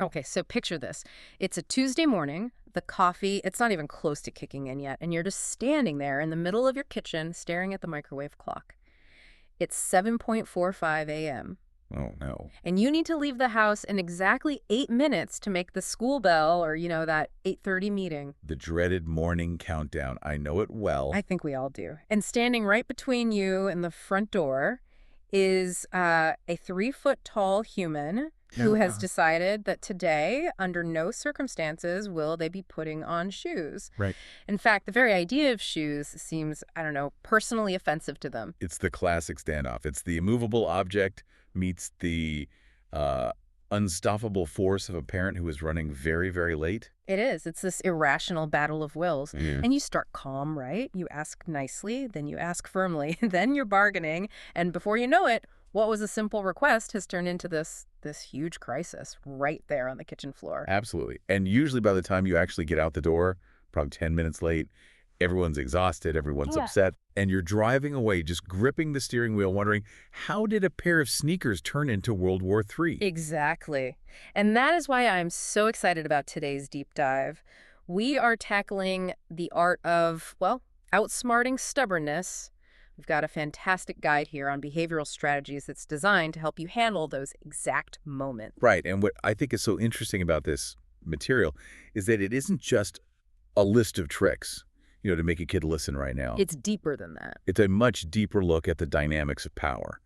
Okay, so picture this. It's a Tuesday morning. The coffee, it's not even close to kicking in yet, and you're just standing there in the middle of your kitchen staring at the microwave clock. It's 7:45 a.m., Oh, no. and you need to leave the house in exactly 8 minutes to make the school bell or, that 8:30 meeting. The dreaded morning countdown. I know it well. I think we all do. And standing right between you and the front door is a 3-foot tall human who No. has decided that today, under no circumstances, will they be putting on shoes. Right. In fact, the very idea of shoes seems, I don't know, personally offensive to them. It's the classic standoff. It's the immovable object meets the uh, unstoppable force of a parent who is running very, very late. It is. It's this irrational battle of wills. Yeah. And you start calm, right? You ask nicely, then you ask firmly, then you're bargaining. And before you know it, what was a simple request has turned into this huge crisis right there on the kitchen floor. Absolutely. And usually by the time you actually get out the door, probably 10 minutes late, everyone's exhausted, everyone's upset, and you're driving away just gripping the steering wheel wondering, how did a pair of sneakers turn into World War III? Exactly. And that is why I'm so excited about today's deep dive. We are tackling the art of, well, outsmarting stubbornness. We've got a fantastic guide here on behavioral strategies that's designed to help you handle those exact moments. Right. And what I think is so interesting about this material is that it isn't just a list of tricks, to make a kid listen right now. It's deeper than that. It's a much deeper look at the dynamics of power.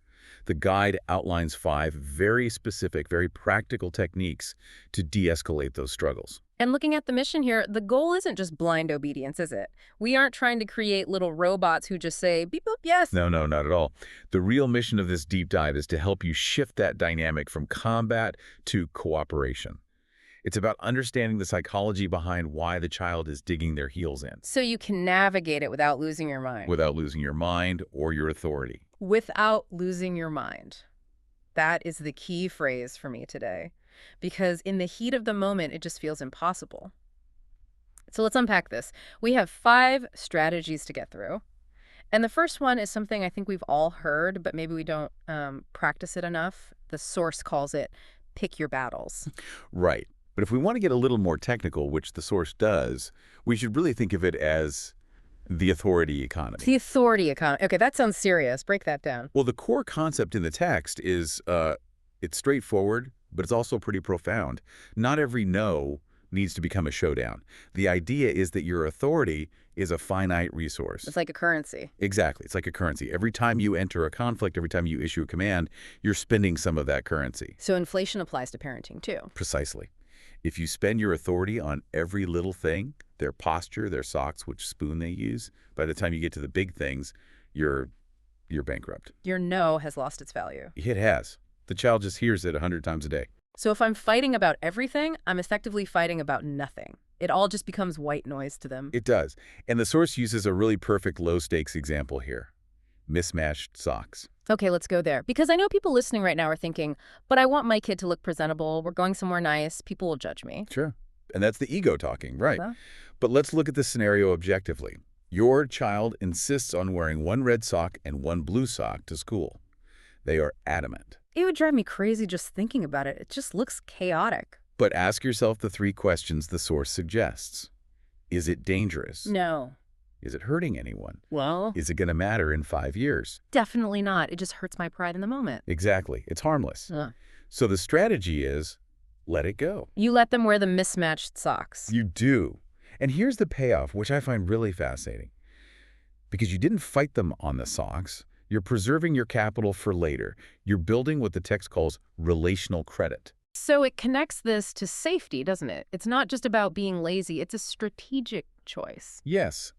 The guide outlines 5 very specific, very practical techniques to de-escalate those struggles. And looking at the mission here, the goal isn't just blind obedience, is it? We aren't trying to create little robots who just say, beep, boop, yes. No, no, not at all. The real mission of this deep dive is to help you shift that dynamic from combat to cooperation. It's about understanding the psychology behind why the child is digging their heels in. So you can navigate it without losing your mind. Without losing your mind or your authority. Without losing your mind. That is the key phrase for me today. Because in the heat of the moment, it just feels impossible. So let's unpack this. We have 5 strategies to get through. And the first one is something I think we've all heard, but maybe we don't practice it enough. The source calls it pick your battles. Right. But if we want to get a little more technical, which the source does, we should really think of it as the authority economy. The authority economy. Okay, that sounds serious. Break that down. Well, the core concept in the text is it's straightforward, but it's also pretty profound. Not every no needs to become a showdown. The idea is that your authority is a finite resource. It's like a currency. Exactly. It's like a currency. Every time you enter a conflict, every time you issue a command, you're spending some of that currency. So inflation applies to parenting, too. Precisely. If you spend your authority on every little thing, their posture, their socks, which spoon they use, by the time you get to the big things, you're bankrupt. Your no has lost its value. It has. The child just hears it 100 times a day. So if I'm fighting about everything, I'm effectively fighting about nothing. It all just becomes white noise to them. It does. And the source uses a really perfect low-stakes example here. Mismatched socks. Okay, let's go there. Because I know people listening right now are thinking, but I want my kid to look presentable. We're going somewhere nice. People will judge me. Sure. And that's the ego talking, right? Well. But let's look at the scenario objectively. Your child insists on wearing 1 red sock and 1 blue sock to school. They are adamant. It would drive me crazy just thinking about it. It just looks chaotic. But ask yourself the 3 questions the source suggests. Is it dangerous? No. Is it hurting anyone? Well, Is it going to matter in 5 years? definitely not. It just hurts my pride in the moment. Exactly. It's harmless. Ugh. So the strategy is let it go. You let them wear the mismatched socks. You do. And here's the payoff, which I find really fascinating. Because you didn't fight them on the socks, you're preserving your capital for later. You're building what the text calls relational credit. So it connects this to safety, doesn't it? It's not just about being lazy. It's a strategic choice. Yes,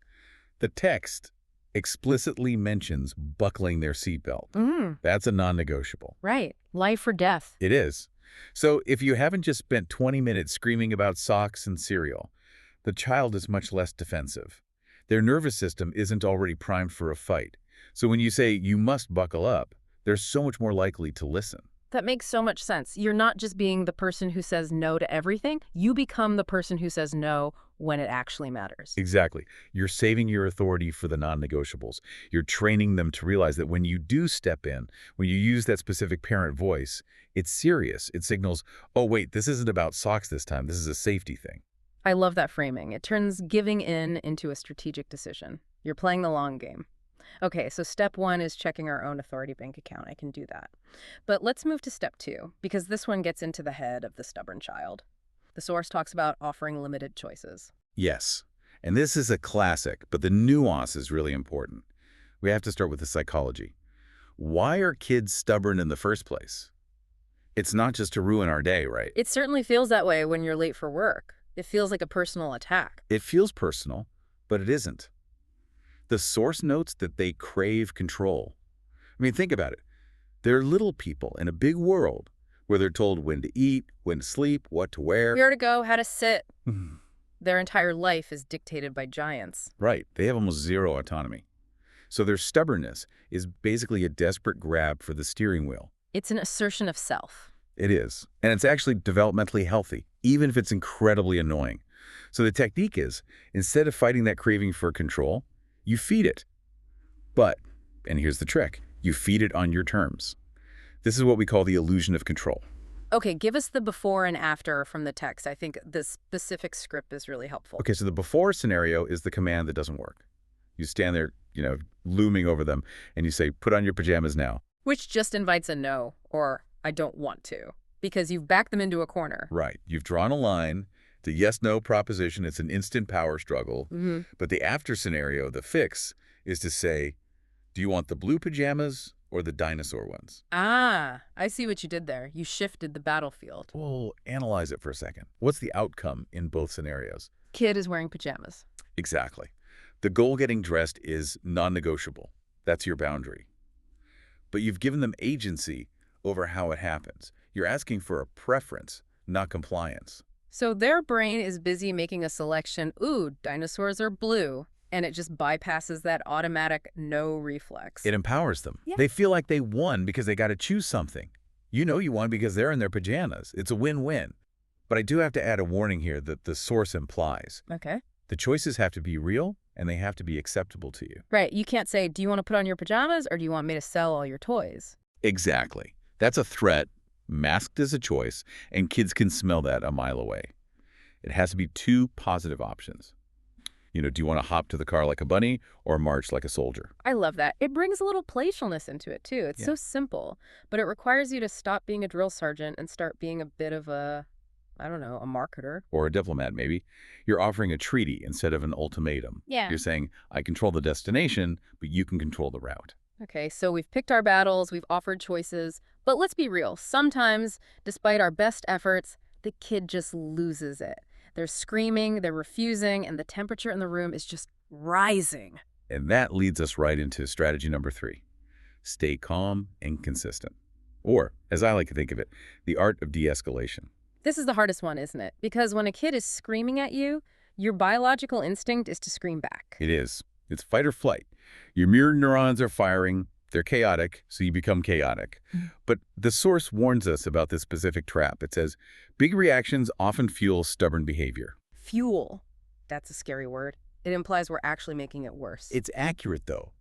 the text explicitly mentions buckling their seatbelt. That's a non-negotiable. Right. Life or death. It is. So if you haven't just spent 20 minutes screaming about socks and cereal, the child is much less defensive. Their nervous system isn't already primed for a fight. So when you say you must buckle up, they're so much more likely to listen. That makes so much sense. You're not just being the person who says no to everything. You become the person who says no when it actually matters. Exactly. You're saving your authority for the non-negotiables. You're training them to realize that when you do step in, when you use that specific parent voice, it's serious. It signals, oh, wait, this isn't about socks this time. This is a safety thing. I love that framing. It turns giving in into a strategic decision. You're playing the long game. Okay, so step one is checking our own authority bank account. I can do that. But let's move to step two, because this one gets into the head of the stubborn child. The source talks about offering limited choices. Yes. And this is a classic, but the nuance is really important. We have to start with the psychology. Why are kids stubborn in the first place? It's not just to ruin our day, right? It certainly feels that way when you're late for work. It feels like a personal attack. It feels personal, but it isn't. The source notes that they crave control. I mean, think about it. They're little people in a big world where they're told when to eat, when to sleep, what to wear. Where to go, how to sit. Their entire life is dictated by giants. Right. They have almost zero autonomy. So their stubbornness is basically a desperate grab for the steering wheel. It's an assertion of self. It is. And it's actually developmentally healthy, even if it's incredibly annoying. So the technique is, instead of fighting that craving for control, you feed it. But, and here's the trick, you feed it on your terms. This is what we call the illusion of control. Okay, give us the before and after from the text. I think the specific script is really helpful. Okay, so the before scenario is the command that doesn't work. You stand there, looming over them, and you say, put on your pajamas now. Which just invites a no, or I don't want to, because you've backed them into a corner. Right. You've drawn a line. The yes-no proposition, it's an instant power struggle. But the after scenario, the fix, is to say, do you want the blue pajamas or the dinosaur ones? Ah, I see what you did there. You shifted the battlefield. Well, analyze it for a second. What's the outcome in both scenarios? Kid is wearing pajamas. Exactly. The goal getting dressed is non-negotiable. That's your boundary. But you've given them agency over how it happens. You're asking for a preference, not compliance. So their brain is busy making a selection, ooh, dinosaurs are blue, and it just bypasses that automatic no reflex. It empowers them. Yeah. They feel like they won because they got to choose something. You know you won because they're in their pajamas. It's a win-win. But I do have to add a warning here that the source implies. Okay. The choices have to be real, and they have to be acceptable to you. Right. You can't say, do you want to put on your pajamas or do you want me to sell all your toys? Exactly. That's a threat, masked as a choice, and kids can smell that a mile away. It has to be two positive options. Do you want to hop to the car like a bunny or march like a soldier? I love that. It brings a little playfulness into it, too. It's Yeah. so simple, but it requires you to stop being a drill sergeant and start being a bit of a marketer. Or a diplomat, maybe. You're offering a treaty instead of an ultimatum. Yeah. You're saying, I control the destination, but you can control the route. Okay, so we've picked our battles, we've offered choices, but let's be real. Sometimes, despite our best efforts, the kid just loses it. They're screaming, they're refusing, and the temperature in the room is just rising. And that leads us right into strategy number 3. Stay calm and consistent. Or, as I like to think of it, the art of de-escalation. This is the hardest one, isn't it? Because when a kid is screaming at you, your biological instinct is to scream back. It is. It's fight or flight. Your mirror neurons are firing. They're chaotic, so you become chaotic. But the source warns us about this specific trap. It says, big reactions often fuel stubborn behavior. Fuel. That's a scary word. It implies we're actually making it worse. It's accurate, though.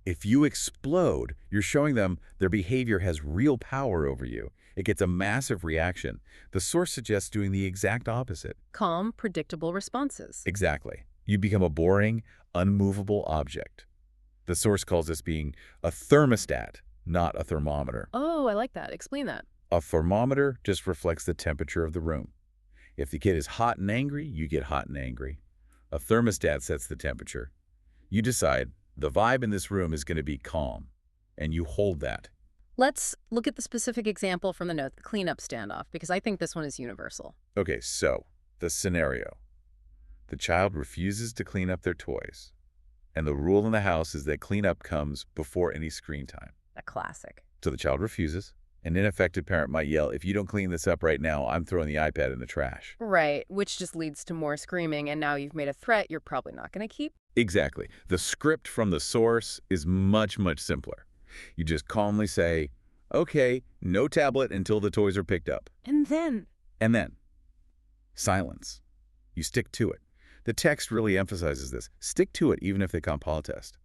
If you explode, you're showing them their behavior has real power over you. It gets a massive reaction. The source suggests doing the exact opposite. Calm, predictable responses. Exactly. You become a boring, unmovable object. The source calls this being a thermostat, not a thermometer. Oh, I like that. Explain that. A thermometer just reflects the temperature of the room. If the kid is hot and angry, you get hot and angry. A thermostat sets the temperature. You decide the vibe in this room is going to be calm, and you hold that. Let's look at the specific example from the note, the cleanup standoff, because I think this one is universal. Okay, so the scenario. The child refuses to clean up their toys, and the rule in the house is that cleanup comes before any screen time. A classic. So the child refuses. An ineffective parent might yell, if you don't clean this up right now, I'm throwing the iPad in the trash. Right, which just leads to more screaming, and now you've made a threat you're probably not going to keep. Exactly. The script from the source is much, much simpler. You just calmly say, okay, no tablet until the toys are picked up. And then And then, silence. You stick to it. The text really emphasizes this. Stick to it even if they can't test.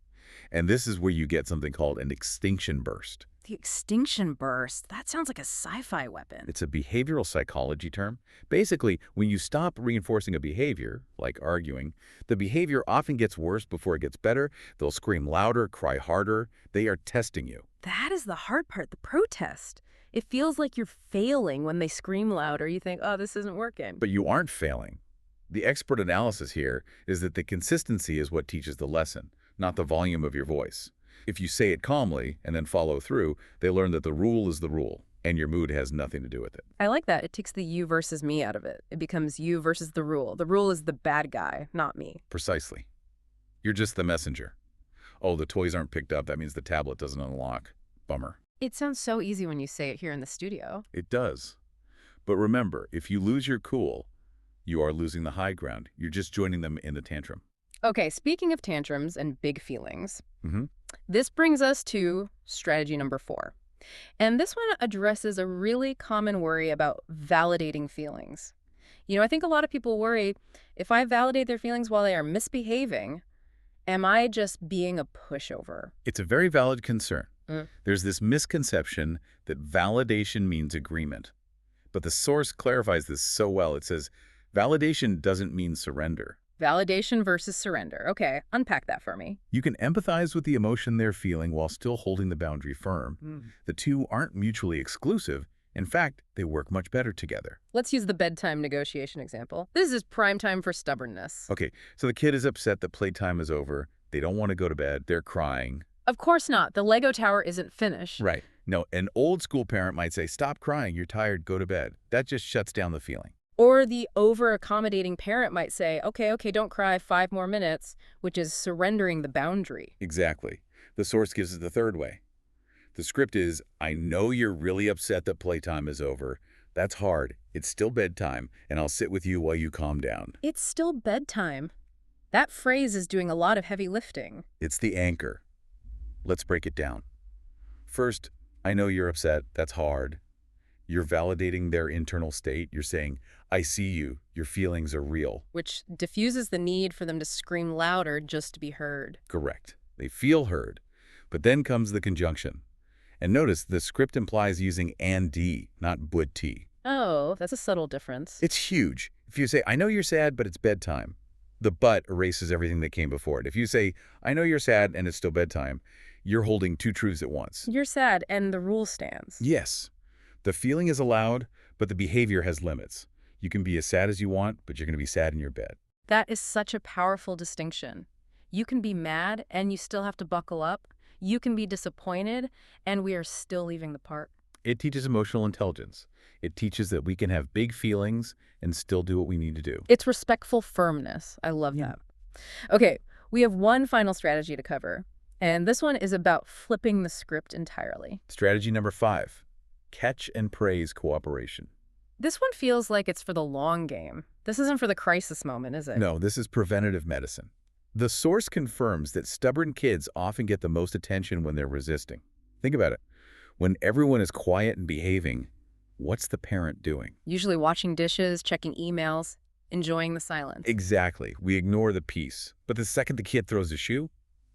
And this is where you get something called an extinction burst. The extinction burst. That sounds like a sci-fi weapon. It's a behavioral psychology term. Basically, when you stop reinforcing a behavior, like arguing, the behavior often gets worse before it gets better. They'll scream louder, cry harder. They are testing you. That is the hard part, the protest. It feels like you're failing when they scream louder. You think, oh, this isn't working. But you aren't failing. The expert analysis here is that the consistency is what teaches the lesson, not the volume of your voice. If you say it calmly and then follow through, they learn that the rule is the rule, and your mood has nothing to do with it. I like that. It takes the you versus me out of it. It becomes you versus the rule. The rule is the bad guy, not me. Precisely. You're just the messenger. Oh, the toys aren't picked up. That means the tablet doesn't unlock. Bummer. It sounds so easy when you say it here in the studio. It does. But remember, if you lose your cool, you are losing the high ground. You're just joining them in the tantrum. Okay, speaking of tantrums and big feelings, Mm-hmm. this brings us to strategy number 4. And this one addresses a really common worry about validating feelings. I think a lot of people worry, if I validate their feelings while they are misbehaving, am I just being a pushover? It's a very valid concern. Mm. There's this misconception that validation means agreement. But the source clarifies this so well. It says, validation doesn't mean surrender. Validation versus surrender. Okay, unpack that for me. You can empathize with the emotion they're feeling while still holding the boundary firm. The two aren't mutually exclusive. In fact, they work much better together. Let's use the bedtime negotiation example. This is prime time for stubbornness. Okay, so the kid is upset that playtime is over. They don't want to go to bed. They're crying. Of course not. The Lego tower isn't finished. Right. No, an old school parent might say, stop crying. You're tired. Go to bed. That just shuts down the feeling. Or the over-accommodating parent might say, okay, don't cry, 5 more minutes, which is surrendering the boundary. Exactly. The source gives us the third way. The script is, I know you're really upset that playtime is over. That's hard. It's still bedtime, and I'll sit with you while you calm down. It's still bedtime. That phrase is doing a lot of heavy lifting. It's the anchor. Let's break it down. First, I know you're upset. That's hard. You're validating their internal state. You're saying, I see you. Your feelings are real. Which diffuses the need for them to scream louder just to be heard. Correct. They feel heard. But then comes the conjunction. And notice the script implies using and, not but. Oh, that's a subtle difference. It's huge. If you say, I know you're sad, but it's bedtime, the but erases everything that came before it. If you say, I know you're sad and it's still bedtime, you're holding two truths at once. You're sad and the rule stands. Yes. The feeling is allowed, but the behavior has limits. You can be as sad as you want, but you're going to be sad in your bed. That is such a powerful distinction. You can be mad and you still have to buckle up. You can be disappointed and we are still leaving the park. It teaches emotional intelligence. It teaches that we can have big feelings and still do what we need to do. It's respectful firmness. I love that. Okay, we have one final strategy to cover, and this one is about flipping the script entirely. Strategy number 5, catch and praise cooperation. This one feels like it's for the long game. This isn't for the crisis moment, is it? No, this is preventative medicine. The source confirms that stubborn kids often get the most attention when they're resisting. Think about it. When everyone is quiet and behaving, what's the parent doing? Usually watching dishes, checking emails, enjoying the silence. Exactly. We ignore the piece. But the second the kid throws a shoe,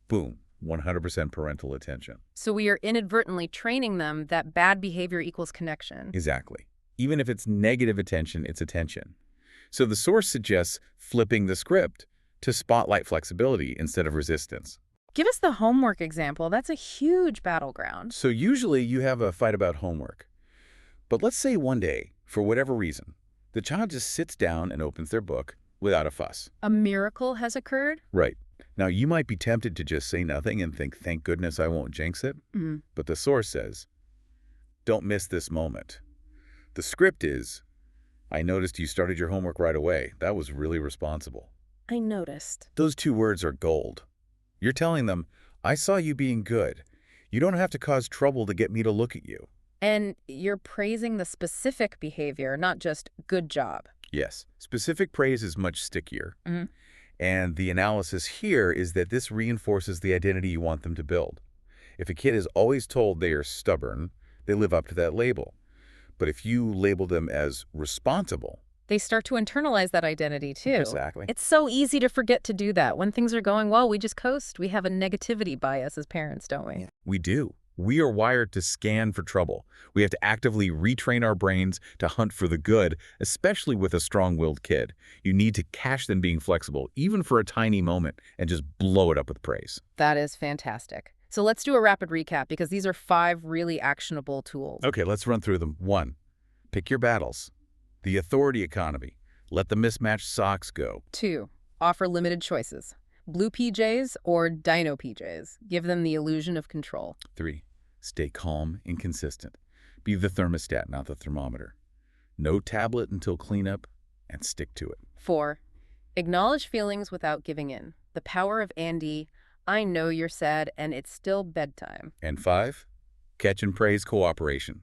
boom, 100% parental attention. So we are inadvertently training them that bad behavior equals connection. Exactly. Even if it's negative attention, it's attention. So the source suggests flipping the script to spotlight flexibility instead of resistance. Give us the homework example. That's a huge battleground. So usually you have a fight about homework. But let's say one day, for whatever reason, the child just sits down and opens their book without a fuss. A miracle has occurred? Right. Now, you might be tempted to just say nothing and think, thank goodness I won't jinx it. But the source says, don't miss this moment. The script is, I noticed you started your homework right away. That was really responsible. I noticed. Those two words are gold. You're telling them, I saw you being good. You don't have to cause trouble to get me to look at you. And you're praising the specific behavior, not just good job. Yes, specific praise is much stickier. And the analysis here is that this reinforces the identity you want them to build. If a kid is always told they are stubborn, they live up to that label. But if you label them as responsible, They start to internalize that identity too. Exactly. It's so easy to forget to do that. When things are going well, we just coast. We have a negativity bias as parents, don't we? Yeah. We do. We are wired to scan for trouble. We have to actively retrain our brains to hunt for the good, especially with a strong-willed kid. You need to catch them being flexible, even for a tiny moment, and just blow it up with praise. That is fantastic. So let's do a rapid recap because these are 5 really actionable tools. Okay, let's run through them. 1. Pick your battles. The authority economy. Let the mismatched socks go. 2. Offer limited choices. Blue PJs or dino PJs. Give them the illusion of control. 3. Stay calm and consistent. Be the thermostat, not the thermometer. No tablet until cleanup, and stick to it. 4. Acknowledge feelings without giving in. The power of Andy. I know you're sad and it's still bedtime. And 5. Catch and praise cooperation.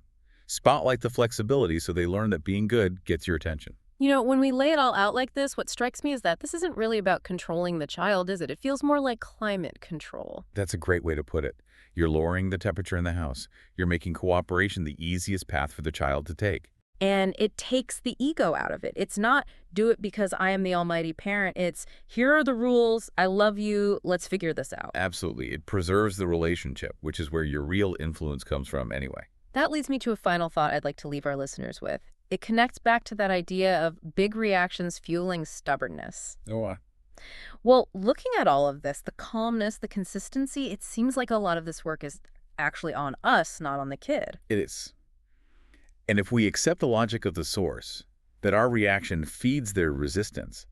Spotlight the flexibility so they learn that being good gets your attention. You know, when we lay it all out like this, what strikes me is that this isn't really about controlling the child, is it? It feels more like climate control. That's a great way to put it. You're lowering the temperature in the house. You're making cooperation the easiest path for the child to take. And it takes the ego out of it. It's not do it because I am the almighty parent. It's here are the rules. I love you. Let's figure this out. Absolutely. It preserves the relationship, which is where your real influence comes from anyway. That leads me to a final thought I'd like to leave our listeners with. It connects back to that idea of big reactions fueling stubbornness. Oh, Well, looking at all of this, the calmness, the consistency, it seems like a lot of this work is actually on us, not on the kid. it is. And if we accept the logic of the source, that our reaction feeds their resistance,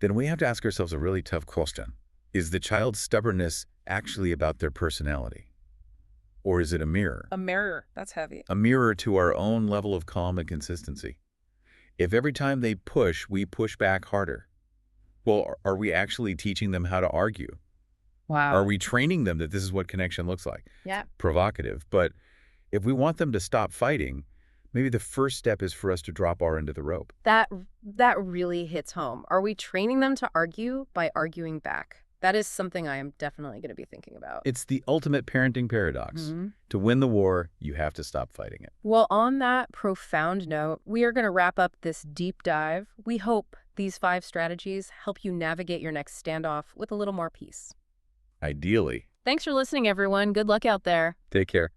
then we have to ask ourselves a really tough question. Is the child's stubbornness actually about their personality? Or is it a mirror? A mirror. That's heavy. A mirror to our own level of calm and consistency. If every time they push, we push back harder, well, are we actually teaching them how to argue? Wow. Are we training them that this is what connection looks like? Yeah. Provocative. But if we want them to stop fighting, maybe the first step is for us to drop our end of the rope. That really hits home. Are we training them to argue by arguing back? That is something I am definitely going to be thinking about. It's the ultimate parenting paradox. Mhm. To win the war, you have to stop fighting it. Well, on that profound note, we are going to wrap up this deep dive. We hope these 5 strategies help you navigate your next standoff with a little more peace. Ideally. Thanks for listening, everyone. Good luck out there. Take care.